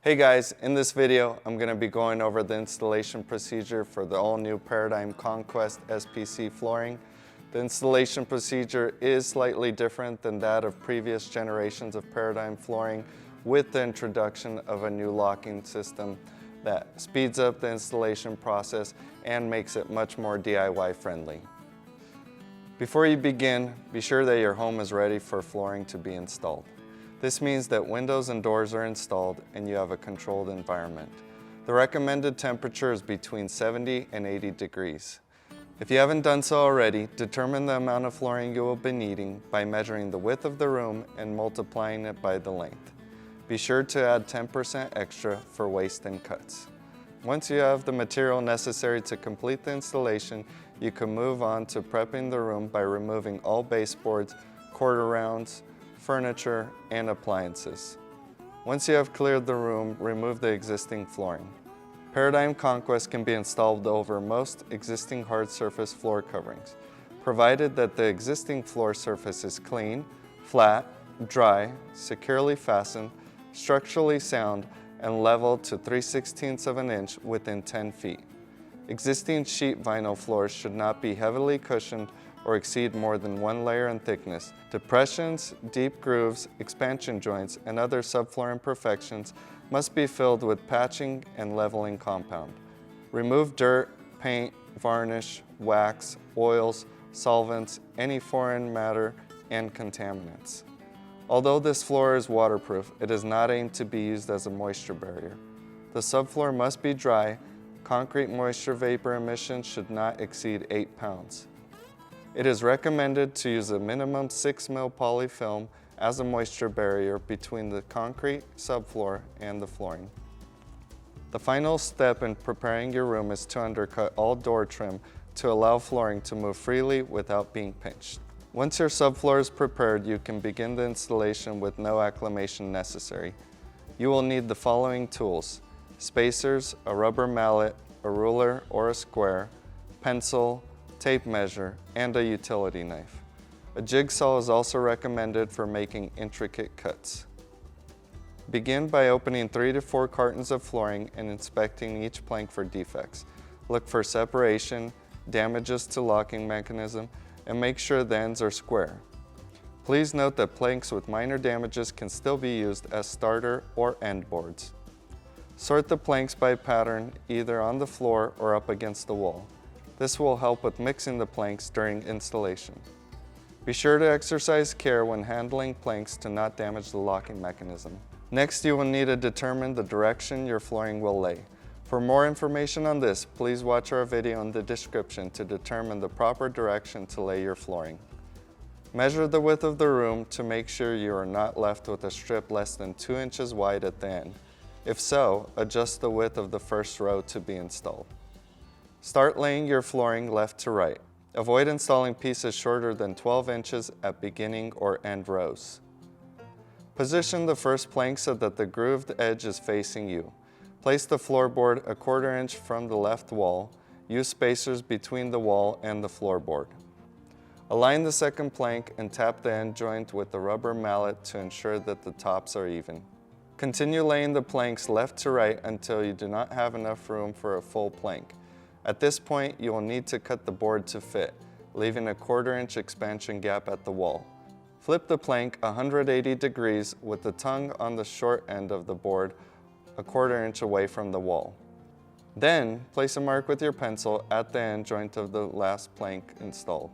Hey guys, in this video I'm going to be going over the installation procedure for the all-new Paradigm Conquest SPC flooring. The installation procedure is slightly different than that of previous generations of Paradigm flooring, with the introduction of a new locking system that speeds up the installation process and makes it much more DIY friendly. Before you begin, be sure that your home is ready for flooring to be installed. This means that windows and doors are installed and you have a controlled environment. The recommended temperature is between 70 and 80 degrees. If you haven't done so already, determine the amount of flooring you will be needing by measuring the width of the room and multiplying it by the length. Be sure to add 10% extra for waste and cuts. Once you have the material necessary to complete the installation, you can move on to prepping the room by removing all baseboards, quarter rounds, furniture, and appliances. Once you have cleared the room, remove the existing flooring. Paradigm Conquest can be installed over most existing hard surface floor coverings, provided that the existing floor surface is clean, flat, dry, securely fastened, structurally sound, and level to 3/16 of an inch within 10 feet. Existing sheet vinyl floors should not be heavily cushioned or exceed more than 1 layer in thickness. Depressions, deep grooves, expansion joints, and other subfloor imperfections must be filled with patching and leveling compound. Remove dirt, paint, varnish, wax, oils, solvents, any foreign matter, and contaminants. Although this floor is waterproof, it is not aimed to be used as a moisture barrier. The subfloor must be dry. Concrete moisture vapor emission should not exceed 8 pounds. It is recommended to use a minimum 6 mil polyfilm as a moisture barrier between the concrete subfloor and the flooring. The final step in preparing your room is to undercut all door trim to allow flooring to move freely without being pinched. Once your subfloor is prepared, you can begin the installation with no acclimation necessary. You will need the following tools: spacers, a rubber mallet, a ruler or a square, pencil, tape measure, and a utility knife. A jigsaw is also recommended for making intricate cuts. Begin by opening 3 to 4 cartons of flooring and inspecting each plank for defects. Look for separation, damages to locking mechanism, and make sure the ends are square. Please note that planks with minor damages can still be used as starter or end boards. Sort the planks by pattern, either on the floor or up against the wall. This will help with mixing the planks during installation. Be sure to exercise care when handling planks to not damage the locking mechanism. Next, you will need to determine the direction your flooring will lay. For more information on this, please watch our video in the description to determine the proper direction to lay your flooring. Measure the width of the room to make sure you are not left with a strip less than 2 inches wide at the end. If so, adjust the width of the first row to be installed. Start laying your flooring left to right. Avoid installing pieces shorter than 12 inches at beginning or end rows. Position the first plank so that the grooved edge is facing you. Place the floorboard a 1/4 inch from the left wall. Use spacers between the wall and the floorboard. Align the second plank and tap the end joint with the rubber mallet to ensure that the tops are even. Continue laying the planks left to right until you do not have enough room for a full plank. At this point, you will need to cut the board to fit, leaving a 1/4 inch expansion gap at the wall. Flip the plank 180 degrees with the tongue on the short end of the board a 1/4 inch away from the wall. Then, place a mark with your pencil at the end joint of the last plank installed.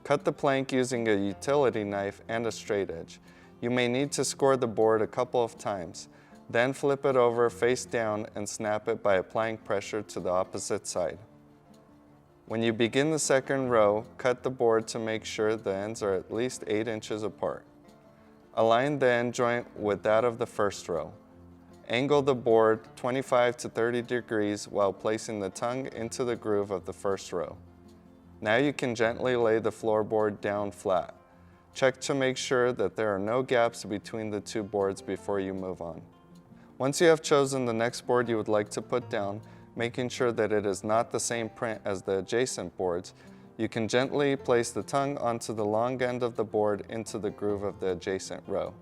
Cut the plank using a utility knife and a straight edge. You may need to score the board a couple of times. Then flip it over face down and snap it by applying pressure to the opposite side. When you begin the second row, cut the board to make sure the ends are at least 8 inches apart. Align the end joint with that of the first row. Angle the board 25 to 30 degrees while placing the tongue into the groove of the first row. Now you can gently lay the floorboard down flat. Check to make sure that there are no gaps between the two boards before you move on. Once you have chosen the next board you would like to put down, making sure that it is not the same print as the adjacent boards, you can gently place the tongue onto the long end of the board into the groove of the adjacent row.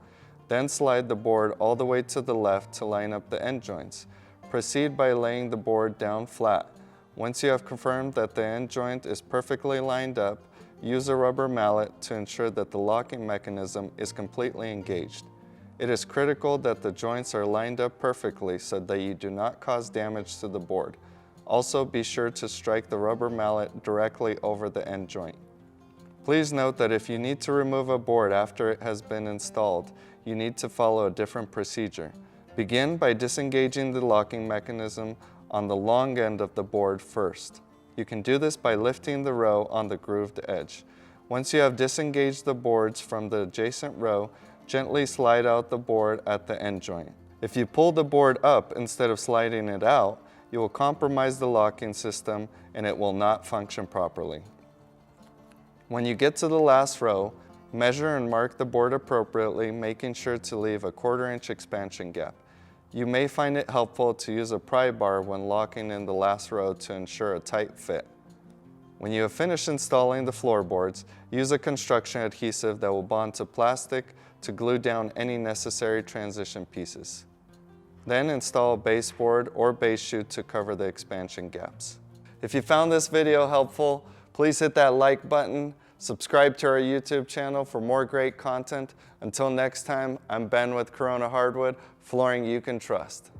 Then slide the board all the way to the left to line up the end joints. Proceed by laying the board down flat. Once you have confirmed that the end joint is perfectly lined up, use a rubber mallet to ensure that the locking mechanism is completely engaged. It is critical that the joints are lined up perfectly so that you do not cause damage to the board. Also, be sure to strike the rubber mallet directly over the end joint. Please note that if you need to remove a board after it has been installed, you need to follow a different procedure. Begin by disengaging the locking mechanism on the long end of the board first. You can do this by lifting the row on the grooved edge. Once you have disengaged the boards from the adjacent row, gently slide out the board at the end joint. If you pull the board up instead of sliding it out, you will compromise the locking system and it will not function properly. When you get to the last row, measure and mark the board appropriately, making sure to leave a 1/4 inch expansion gap. You may find it helpful to use a pry bar when locking in the last row to ensure a tight fit. When you have finished installing the floorboards, use a construction adhesive that will bond to plastic to glue down any necessary transition pieces. Then install a baseboard or base chute to cover the expansion gaps. If you found this video helpful, please hit that like button, subscribe to our YouTube channel for more great content. Until next time, I'm Ben with Corona Hardwood, flooring you can trust.